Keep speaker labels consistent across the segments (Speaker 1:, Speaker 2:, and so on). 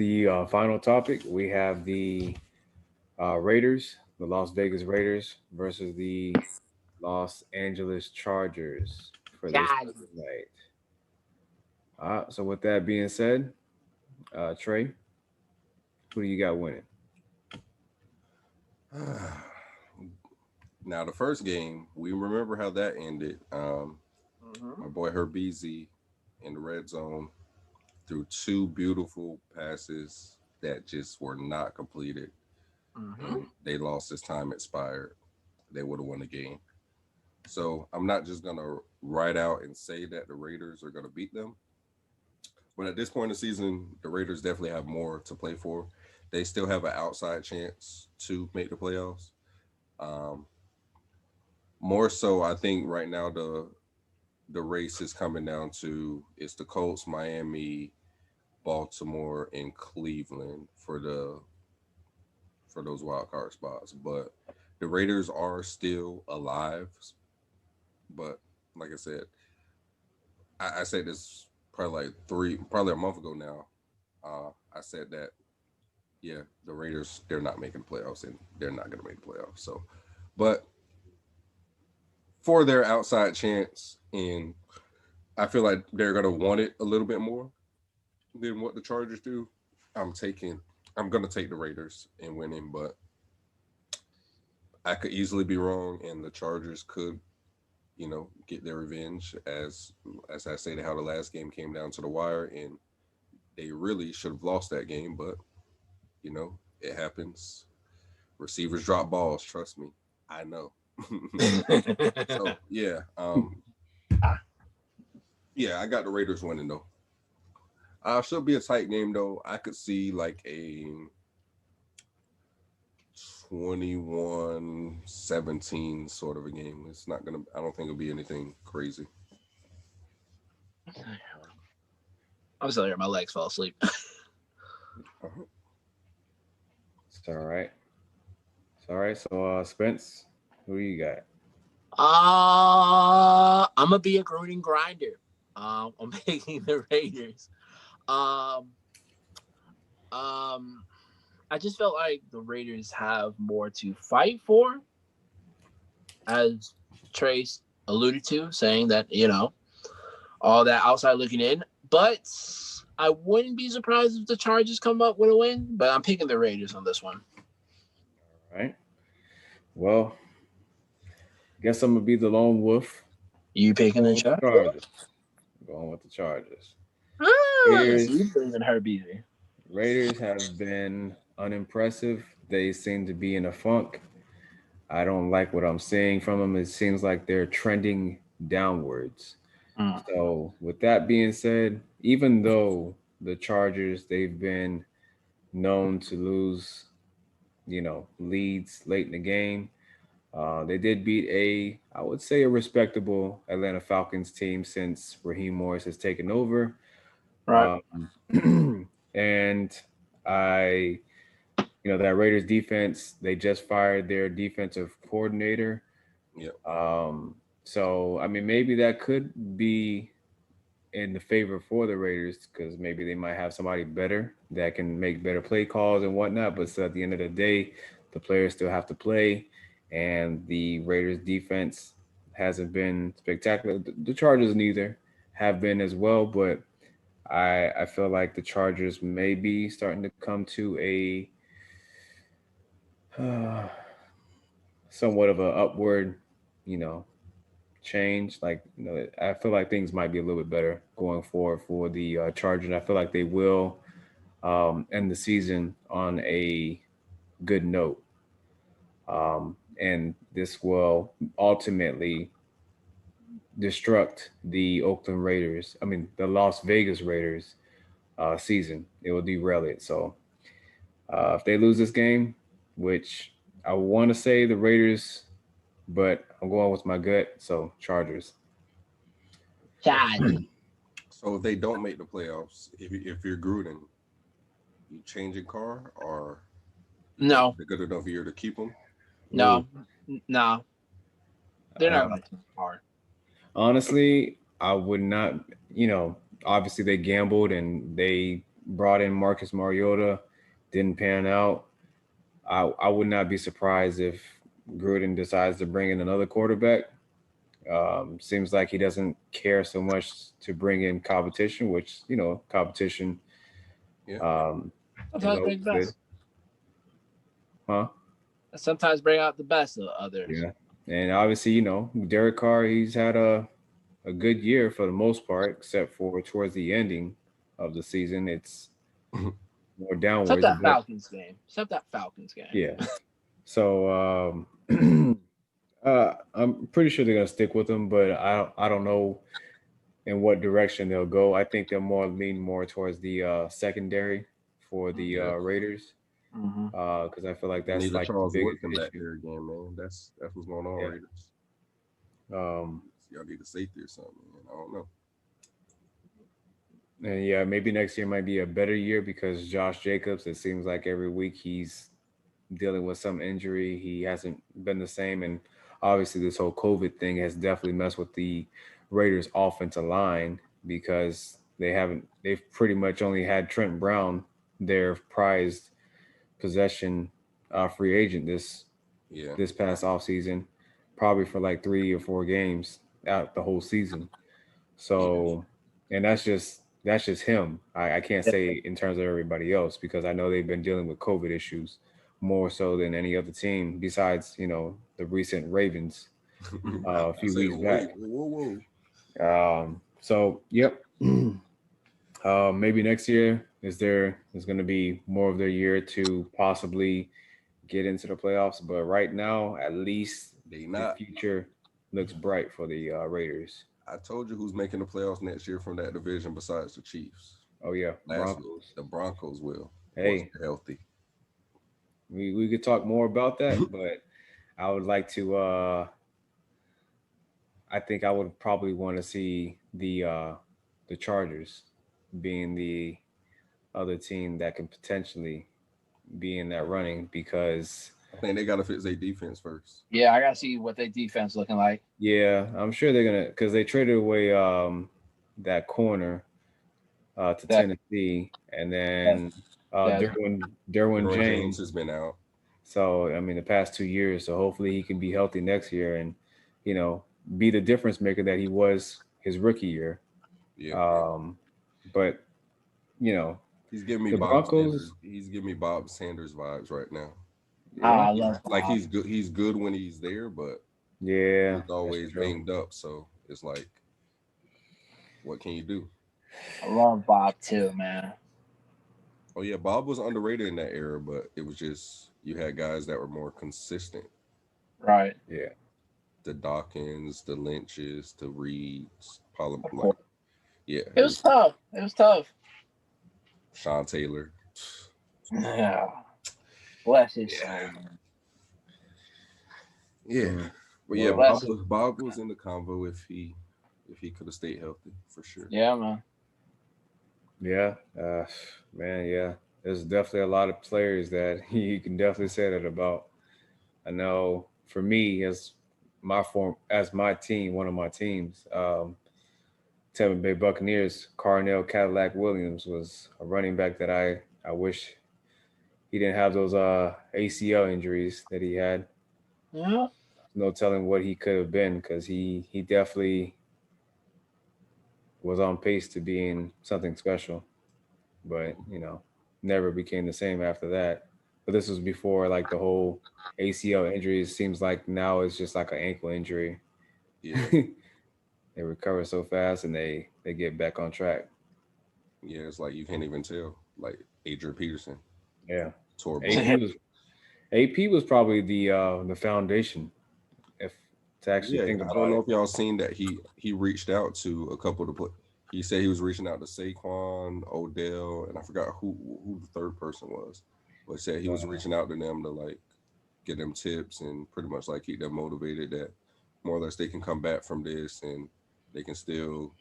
Speaker 1: the final topic. We have the Raiders, the Las Vegas Raiders versus the Los Angeles Chargers for this
Speaker 2: God.
Speaker 1: night. So with that being said, Trey, who do you got winning?
Speaker 3: Now, the first game, we remember how that ended. My boy Herbezy in the red zone threw two beautiful passes that just were not completed, and they lost as time expired. They would have won the game. So I'm not just gonna write out and say that the Raiders are gonna beat them, but at this point in the season, the Raiders definitely have more to play for. They still have an outside chance to make the playoffs. Um, More so, I think right now the race is coming down to it's the Colts, Miami, Baltimore, and Cleveland for those wild card spots. But the Raiders are still alive. But like I said, I said this probably a month ago now. I said that yeah, the Raiders they're not making the playoffs and they're not going to make the playoffs. So, but for their outside chance, and I feel like they're going to want it a little bit more than what the Chargers do. I'm taking. I'm going to take the Raiders and winning, but I could easily be wrong, and the Chargers could, get their revenge as I stated how the last game came down to the wire, and they really should have lost that game, but it happens. Receivers drop balls. Trust me, I know. So yeah, yeah, I got the Raiders winning though. Should be a tight game though. I could see like a 21-17 sort of a game. It's not gonna. I don't think it'll be anything crazy.
Speaker 2: I'm sorry, my legs fell asleep.
Speaker 3: Uh-huh.
Speaker 1: It's all right. It's all right. So, Spence, who do you got?
Speaker 2: I'm gonna be a green grinder. I'm picking the Raiders. Um, um, I just felt like the Raiders have more to fight for, as Trace alluded to, saying that all that outside looking in. But I wouldn't be surprised if the Chargers come up with a win. But I'm picking the Raiders on this one.
Speaker 1: All right. Well, guess I'm gonna be the lone wolf.
Speaker 2: You picking the
Speaker 1: Going with the
Speaker 2: Chargers?
Speaker 1: Chargers. Going with the Chargers.
Speaker 2: So you
Speaker 1: Raiders.
Speaker 2: believe in her beating?
Speaker 1: Raiders have been unimpressive. They seem to be in a funk. I don't like what I'm seeing from them. It seems like they're trending downwards. So, with that being said, even though the Chargers they've been known to lose, leads late in the game, they did beat I would say, a respectable Atlanta Falcons team since Raheem Morris has taken over.
Speaker 2: Right.
Speaker 1: And I, that Raiders defense, they just fired their defensive coordinator.
Speaker 3: Yep.
Speaker 1: So, I mean, maybe that could be in the favor for the Raiders because maybe they might have somebody better that can make better play calls and whatnot. But still, at the end of the day, the players still have to play, and the Raiders defense hasn't been spectacular. The Chargers neither have been as well, but I feel like the Chargers may be starting to come to a uh, somewhat of a upward, you know, change. Like, I feel like things might be a little bit better going forward for the Chargers. I feel like they will end the season on a good note, and this will ultimately destruct the Oakland Raiders. I mean, the Las Vegas Raiders season. It will derail it. So if they lose this game, which I want to say the Raiders, but I'm going with my gut. So Chargers.
Speaker 2: God.
Speaker 3: So if they don't make the playoffs, if you're Gruden, you changing car or you think
Speaker 2: No,
Speaker 3: they're good enough year to keep them?
Speaker 2: no, no. They're not
Speaker 1: Uh,
Speaker 2: going to too far.
Speaker 1: honestly, I would not. You know, obviously they gambled and they brought in Marcus Mariota, didn't pan out. I would not be surprised if Gruden decides to bring in another quarterback. Seems like he doesn't care so much to bring in competition, which competition
Speaker 3: Yeah.
Speaker 1: is
Speaker 2: Sometimes
Speaker 1: always
Speaker 2: bring the
Speaker 1: good,
Speaker 2: best.
Speaker 1: huh?
Speaker 2: Sometimes bring out the best of others.
Speaker 1: Yeah, and obviously Derek Carr, he's had a good year for the most part, except for towards the ending of the season, it's more
Speaker 2: Except
Speaker 1: downwards.
Speaker 2: that
Speaker 1: But
Speaker 2: Falcons game.
Speaker 1: yeah, so I'm pretty sure they're gonna stick with him, but I don't know in what direction they'll go. I think they'll more lean more towards the secondary for the
Speaker 3: Yeah.
Speaker 1: Raiders,
Speaker 2: Mm-hmm.
Speaker 1: because I feel like
Speaker 3: We
Speaker 1: that's
Speaker 3: need a
Speaker 1: like the
Speaker 3: Charles
Speaker 1: biggest
Speaker 3: Woodson back
Speaker 1: issue.
Speaker 3: there again, man. That's what's going on,
Speaker 1: Yeah.
Speaker 3: Raiders.
Speaker 1: Um,
Speaker 3: Y'all need a safety or something, man. I don't know.
Speaker 1: and yeah, maybe next year might be a better year because Josh Jacobs. It seems like every week he's dealing with some injury. He hasn't been the same, and obviously this whole COVID thing has definitely messed with the Raiders' offensive line because they've pretty much only had Trent Brown, their prized possession, free agent
Speaker 3: Yeah.
Speaker 1: this past offseason, probably for like 3 or 4 games out the whole season.
Speaker 3: Yeah.
Speaker 1: So, and that's just him. I can't say in terms of everybody else because I know they've been dealing with COVID issues more so than any other team besides the recent Ravens a
Speaker 3: I
Speaker 1: few
Speaker 3: say,
Speaker 1: weeks back.
Speaker 3: wait, whoa.
Speaker 1: So yep. Maybe next year is going to be more of their year to possibly get into the playoffs. But right now, at least
Speaker 3: They
Speaker 1: the
Speaker 3: not.
Speaker 1: future looks bright for the Raiders.
Speaker 3: I told you who's making the playoffs next year from that division besides the Chiefs.
Speaker 1: Oh yeah,
Speaker 3: Last week,
Speaker 1: Broncos.
Speaker 3: the Broncos will once
Speaker 1: Hey,
Speaker 3: they're healthy.
Speaker 1: we could talk more about that, but I would like to. I think I would probably want to see the Chargers being the other team that can potentially be in that running because
Speaker 3: I think they got to fix their defense first.
Speaker 2: Yeah, I gotta see what their defense looking like.
Speaker 1: yeah, I'm sure they're gonna because they traded away that corner to
Speaker 2: That
Speaker 1: Tennessee and
Speaker 2: that
Speaker 1: then
Speaker 2: that
Speaker 1: Derwin
Speaker 3: LeBron James
Speaker 1: James.
Speaker 3: has been out.
Speaker 1: So I mean, the past 2 years. So hopefully he can be healthy next year and you know be the difference maker that he was his rookie year.
Speaker 3: Yeah,
Speaker 1: Um, but you know
Speaker 3: he's giving me
Speaker 1: the
Speaker 3: Bob
Speaker 1: Broncos.
Speaker 3: Sanders. He's giving me Bob Sanders vibes right now.
Speaker 1: Yeah,
Speaker 2: I love
Speaker 3: Like
Speaker 2: Bob.
Speaker 3: he's good. He's good when he's there, but
Speaker 1: yeah,
Speaker 3: he's
Speaker 1: that's
Speaker 3: always
Speaker 1: true.
Speaker 3: banged up. So it's like, what can you do?
Speaker 2: I love Bob too, man.
Speaker 3: Oh yeah, Bob was underrated in that era, but it was just you had guys that were more consistent.
Speaker 2: Right.
Speaker 1: Yeah,
Speaker 3: The Dawkins, the Lynches, the Reeds,
Speaker 2: Of
Speaker 3: like
Speaker 2: course.
Speaker 3: yeah,
Speaker 2: It
Speaker 3: it
Speaker 2: was
Speaker 3: was
Speaker 2: tough. It was tough.
Speaker 3: Sean Taylor.
Speaker 2: Yeah. Bless his soul,
Speaker 3: Yeah,
Speaker 2: man.
Speaker 3: yeah,
Speaker 1: mm.
Speaker 3: but yeah,
Speaker 1: Well,
Speaker 2: Bless his
Speaker 3: Bob was in the convo if he could have stayed healthy for sure.
Speaker 2: Yeah, man.
Speaker 1: yeah, man, yeah. There's definitely a lot of players that you can definitely say that about. I know for me as my team, one of my teams, Tampa Bay Buccaneers, Carnell Cadillac Williams was a running back that I wish he didn't have those ACL injuries that he had.
Speaker 2: Yeah.
Speaker 1: No telling what he could have been because he definitely was on pace to being something special, but never became the same after that. But this was before like the whole ACL injuries. Seems like now it's just like an ankle injury.
Speaker 3: Yeah,
Speaker 1: They recover so fast and they get back on track.
Speaker 3: yeah, it's like you can't even tell. Like Adrian Peterson
Speaker 1: Yeah,
Speaker 3: tore both.
Speaker 1: AP was AP was probably the foundation if to actually
Speaker 3: Yeah,
Speaker 1: think
Speaker 3: I don't
Speaker 1: about
Speaker 3: know
Speaker 1: it.
Speaker 3: if y'all seen that he reached out to a couple to put. He said he was reaching out to Saquon, Odell, and I forgot who the third person was, but said he was reaching out to them to like get them tips and pretty much like keep them motivated that more or less they can come back from this and they can still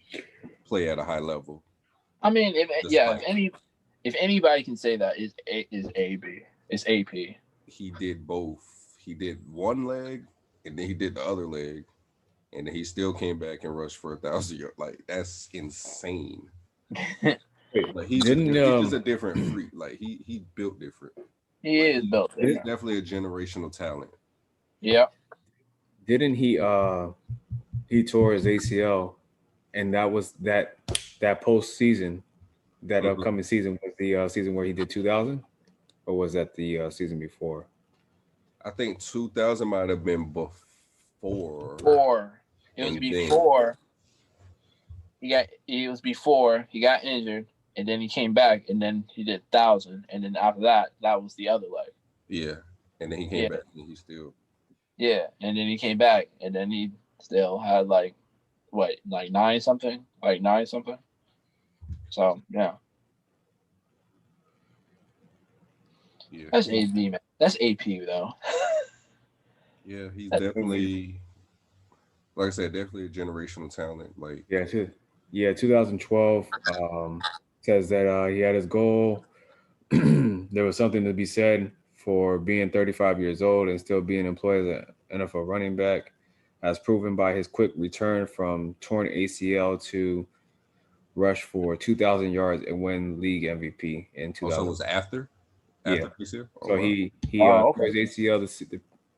Speaker 3: play at a high level
Speaker 2: I mean,
Speaker 3: despite
Speaker 2: if anybody can say that is AB. It's AP.
Speaker 3: he did both. He did one leg and then he did the other leg and then he still came back and rushed for 1,000 yards. Like that's insane. Like he's
Speaker 1: Didn't
Speaker 3: just a different freak. Like he built different.
Speaker 2: He
Speaker 3: Like,
Speaker 2: is built
Speaker 3: he's
Speaker 2: different.
Speaker 3: definitely a generational talent.
Speaker 2: Yeah.
Speaker 1: didn't he tore his ACL, and that postseason, that
Speaker 3: Mhm.
Speaker 1: upcoming season was the season where he did 2000, or was that the season before?
Speaker 3: I think 2000 might have been before,
Speaker 2: Or it was
Speaker 3: and then
Speaker 2: before he got injured, and then he came back, and then he did 1,000, and then after that, that was the other leg.
Speaker 3: yeah, and then he came
Speaker 2: Yeah.
Speaker 3: back and he still
Speaker 2: Yeah, and then he came back, and then he still had like what, like nine something. So yeah,
Speaker 3: yeah
Speaker 2: that's AB, man. That's AP though.
Speaker 3: yeah he's
Speaker 2: That-
Speaker 3: definitely, like I said, definitely a generational talent. Like
Speaker 1: Yeah, 2012 says that he had his goal. There was something to be said for being 35 years old and still being employed as an NFL running back, as proven by his quick return from torn ACL to rush for 2,000 yards and win league MVP in
Speaker 3: also
Speaker 1: 2000.
Speaker 3: was after
Speaker 1: Yeah,
Speaker 3: this year. Oh
Speaker 1: so
Speaker 3: wow.
Speaker 1: he tore
Speaker 2: okay.
Speaker 1: his ACL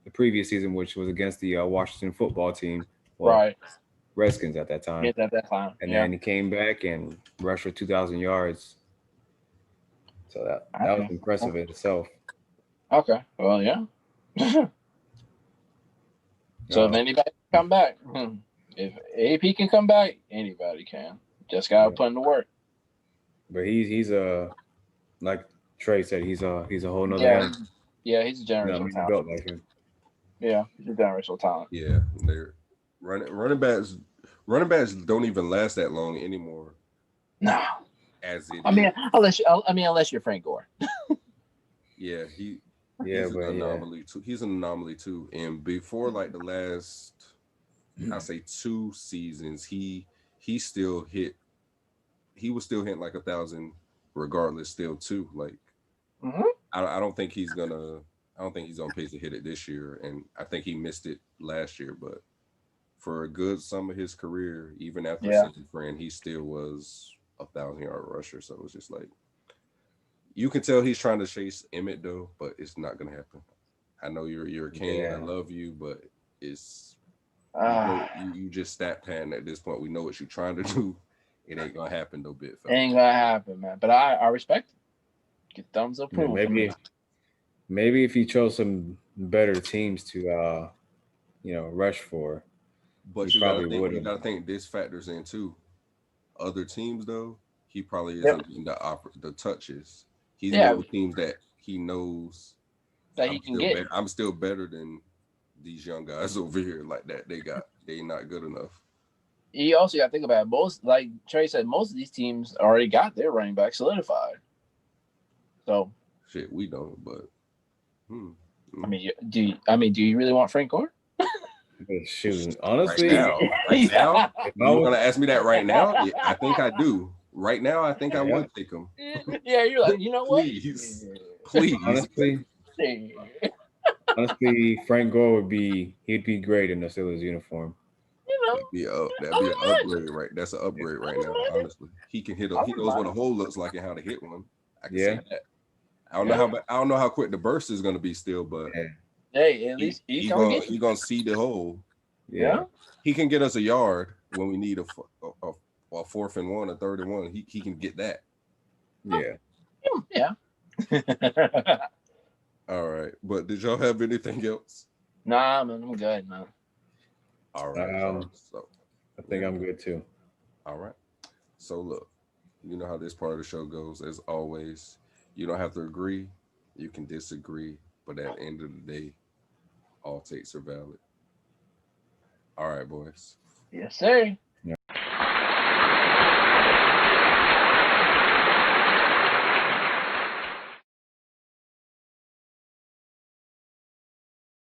Speaker 1: the previous season, which was against the Washington football team, well,
Speaker 2: Right.
Speaker 1: Redskins at that time,
Speaker 2: Yes, at that time.
Speaker 1: and
Speaker 2: Yeah.
Speaker 1: then he came back and rushed for 2,000 yards. So that was
Speaker 2: Okay.
Speaker 1: impressive in itself.
Speaker 2: Okay. Well, yeah. So if
Speaker 1: Uh,
Speaker 2: anybody can come back, if AP can come back, anybody can. Just gotta
Speaker 1: yeah.
Speaker 2: put in the work.
Speaker 1: But he's a, like Trey said, he's a whole nother
Speaker 2: Yeah.
Speaker 1: animal.
Speaker 2: Yeah, he's a
Speaker 1: Not
Speaker 2: generational
Speaker 1: many
Speaker 2: talent.
Speaker 1: built like him.
Speaker 2: Yeah, he's a generational talent.
Speaker 3: Yeah, they're running backs don't even last that long anymore.
Speaker 2: No.
Speaker 3: As it
Speaker 2: I mean,
Speaker 3: is.
Speaker 2: unless you're Frank Gore.
Speaker 3: Yeah,
Speaker 1: Yeah,
Speaker 3: he's an
Speaker 1: but yeah,
Speaker 3: anomaly too. He's an anomaly too. And before like the last, I say 2 seasons, he still hit. He was still hitting like 1,000 regardless. Still too. Like
Speaker 2: Mm-hmm.
Speaker 3: I don't think he's gonna. I don't think he's on pace to hit it this year. And I think he missed it last year. But for a good sum of his career, even after
Speaker 2: Yeah.
Speaker 3: San Fran, he still was 1,000-yard rusher. So it was just like you can tell he's trying to chase Emmett though, but it's not gonna happen. I know you're a king. I
Speaker 1: yeah,
Speaker 3: love you, but it's
Speaker 2: Ah,
Speaker 3: you just stat pan at this point. We know what you're trying to do. It ain't gonna happen no bit, fella.
Speaker 2: ain't gonna happen, man. But I respect it. Get thumbs of
Speaker 1: yeah.
Speaker 2: approval from me.
Speaker 1: Maybe if he chose some better teams to rush for, he
Speaker 3: But
Speaker 1: probably would
Speaker 3: you
Speaker 1: have.
Speaker 3: gotta think this factors in too. Other teams though, he probably
Speaker 2: Yep.
Speaker 3: isn't getting the touches. He's
Speaker 2: Yeah,
Speaker 3: one of the teams that he knows
Speaker 2: that he can get.
Speaker 3: I'm still better than these young guys over here like that. They not good enough.
Speaker 2: You also got to think about it. Most, like Trey said, most of these teams already got their running back solidified. So
Speaker 3: Shit, we don't, but
Speaker 2: I mean, do you really want Frank Gore?
Speaker 1: Shoot,
Speaker 3: right
Speaker 1: honestly,
Speaker 3: now, right now,
Speaker 1: if I
Speaker 3: you
Speaker 1: was,
Speaker 3: want to ask me that right now? Yeah, I think I do. Right now, I think I
Speaker 1: yeah,
Speaker 3: would take him.
Speaker 2: Yeah, you're like, you know what?
Speaker 3: Please, please.
Speaker 1: honestly, Frank Gore he'd be great in the Steelers uniform.
Speaker 2: You know,
Speaker 3: That'd
Speaker 2: I
Speaker 3: be an
Speaker 2: would
Speaker 3: upgrade, right? That's an upgrade right now. Honestly, he can hit.
Speaker 2: I
Speaker 3: He
Speaker 2: would
Speaker 3: knows what
Speaker 2: mind
Speaker 3: a
Speaker 2: it.
Speaker 3: hole looks like and how to hit one. I can
Speaker 1: Yeah,
Speaker 3: say that.
Speaker 1: yeah,
Speaker 3: I don't know how quick the burst is going to be still, but
Speaker 1: yeah,
Speaker 2: Hey, at least he's gonna get
Speaker 3: he
Speaker 2: you.
Speaker 3: gonna see the hole.
Speaker 1: yeah,
Speaker 2: Yeah,
Speaker 3: He can get us a yard when we need a 4th and 1, a 3rd and 1. He can get that.
Speaker 1: yeah.
Speaker 2: yeah.
Speaker 3: All right, but did y'all have anything else?
Speaker 2: Nah, man, I'm good, man.
Speaker 3: All right, so
Speaker 1: I think I'm good too.
Speaker 3: all right. So look, you know how this part of the show goes. As always, you don't have to agree. You can disagree, but at the end of the day, all takes are valid. All right, boys.
Speaker 2: Yes, sir.